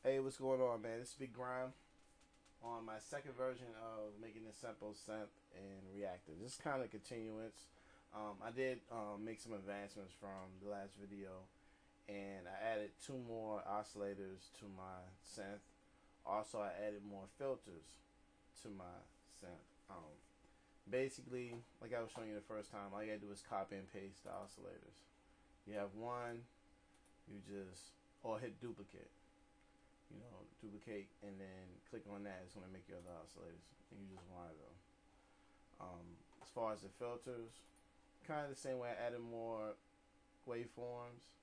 Hey, what's going on, man? This is Big Grime on my second version of making this simple synth in reaktor. This is kind of continuance. I did make some advancements from the last video, and I added 2 more oscillators to my synth. Also, I added more filters to my synth. Basically, like I was showing you the first time, all you gotta do is copy and paste the oscillators. You have one, or hit duplicate. Duplicate and then click on that. It's going to make your other oscillators, and you just wire them. As far as the filters, kind of the same way. I added more waveforms.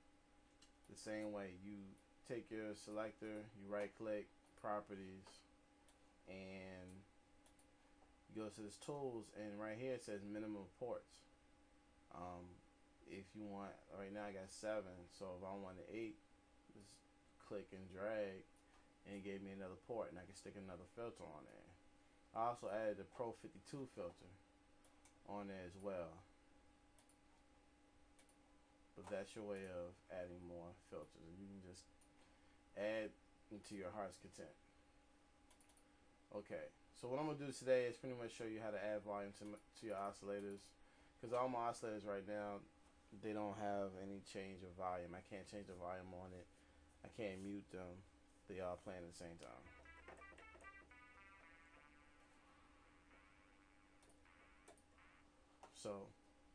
The same way, you take your selector, you right click, properties, and you go to this tools, and right here it says minimum ports. If you want, right now I got 7, so if I wanted 8, just click and drag, and it gave me another port, and I can stick another filter on there. I also added the Pro 52 filter on there as well. But that's your way of adding more filters, and you can just add into your heart's content. Okay, so what I'm going to do today is pretty much show you how to add volume to your oscillators, because all my oscillators right now, they don't have any change of volume. I can't change the volume on it. I can't mute them. They all playing at the same time. So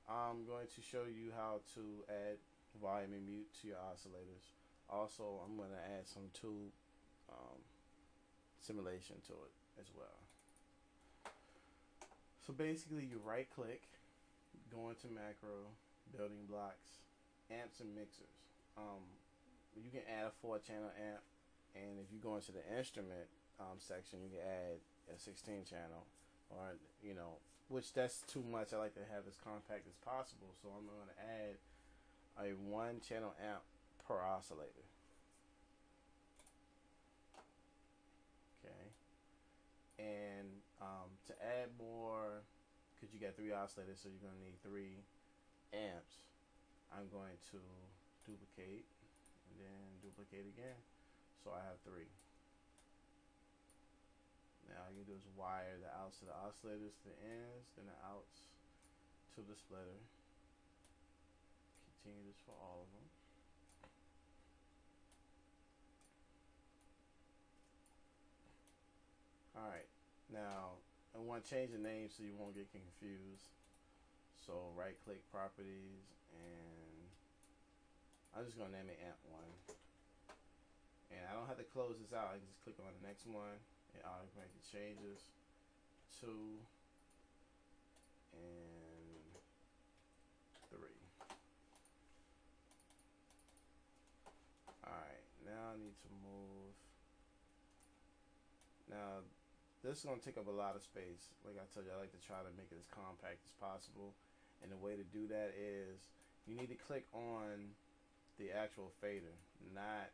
I'm going to show you how to add volume and mute to your oscillators. Also, I'm going to add some tube simulation to it as well. So basically, you right click, go into macro, building blocks, amps and mixers. You can add a 4-channel amp, and if you go into the instrument section, you can add a 16 channel, or which that's too much. I like to have as compact as possible, so I'm going to add a 1-channel amp per oscillator. Okay, and to add more, because you got 3 oscillators, so you're going to need 3 amps. I'm going to duplicate and then duplicate again, so I have 3. Now all you do is wire the outs to the oscillators to the ends, then the outs to the splitter. Continue this for all of them. Alright, now I want to change the name so you won't get confused. So right click properties, and I'm just going to name it amp1. And I don't have to close this out. I can just click on the next one. It automatically changes 2 and 3. Alright, now I need to move. Now this is going to take up a lot of space. Like I told you, I like to try to make it as compact as possible, and the way to do that is you need to click on the actual fader, not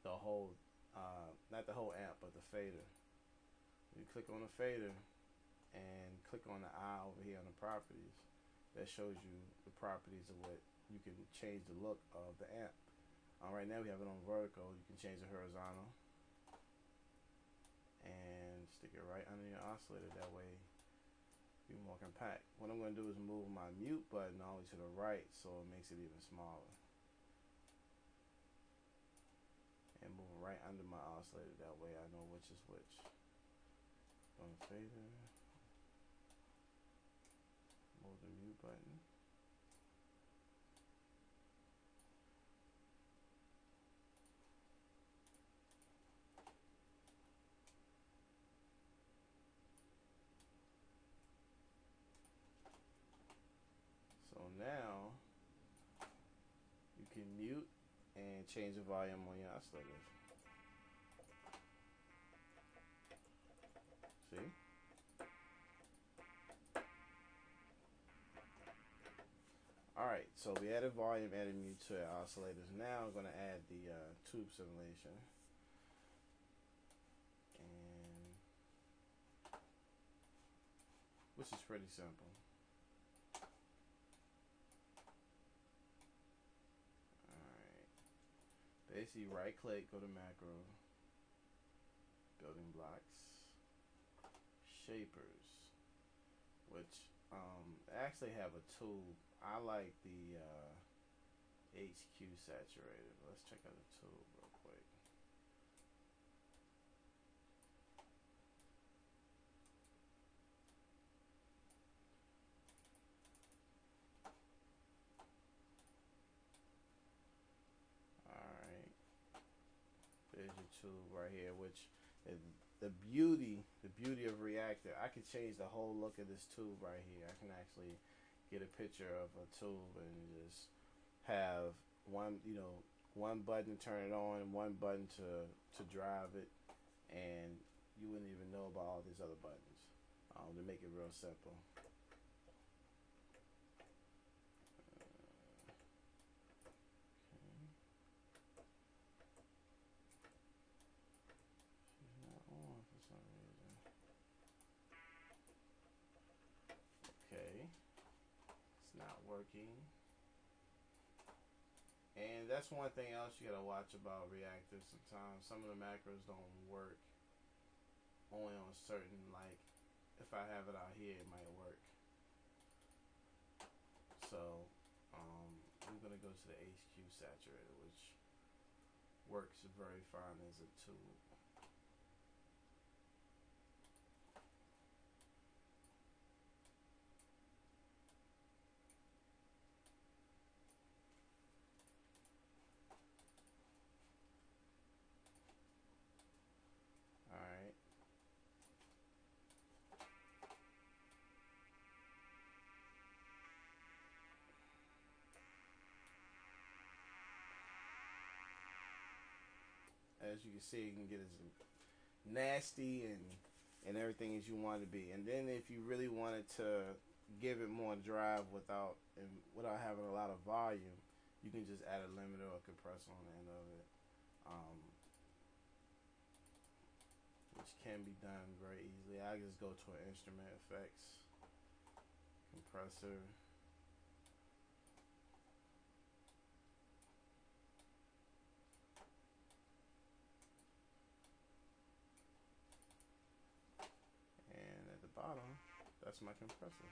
the whole amp, but the fader. You click on the fader and click on the eye over here on the properties. That shows you the properties of what you can change the look of the amp. Right now we have it on vertical. You can change the horizontal and stick it right under your oscillator. That way be more compact. What I'm going to do is move my mute button all the way to the right, so it makes it even smaller, and move it right under my oscillator. That way I know which is which. On the fader, move the mute button. So now you can mute and change the volume on your oscillators. See? Alright, so we added volume, added mute to our oscillators. Now I'm going to add the tube simulation. And which is pretty simple. Alright. Basically right click, go to macro, building blocks, shapers, which actually have a tube. I like the HQ saturated. Let's check out the tube real quick. Alright, there's your tube right here, which is the beauty of reaktor. I could change the whole look of this tube right here. I can actually get a picture of a tube and just have one button to turn it on, one button to drive it, and you wouldn't even know about all these other buttons, to make it real simple. Okay, it's not working. And that's one thing else you gotta watch about reactors. Sometimes some of the macros don't work only on certain, like if I have it out here, it might work. So I'm gonna go to the HQ saturator, which works very fine as a tool. Alright. As you can see, you can get as nasty and everything as you want it to be. And then if you really wanted to give it more drive without having a lot of volume, you can just add a limiter or compressor on the end of it, which can be done very easily. I just go to an instrument effects, compressor, and at the bottom, that's my compressor.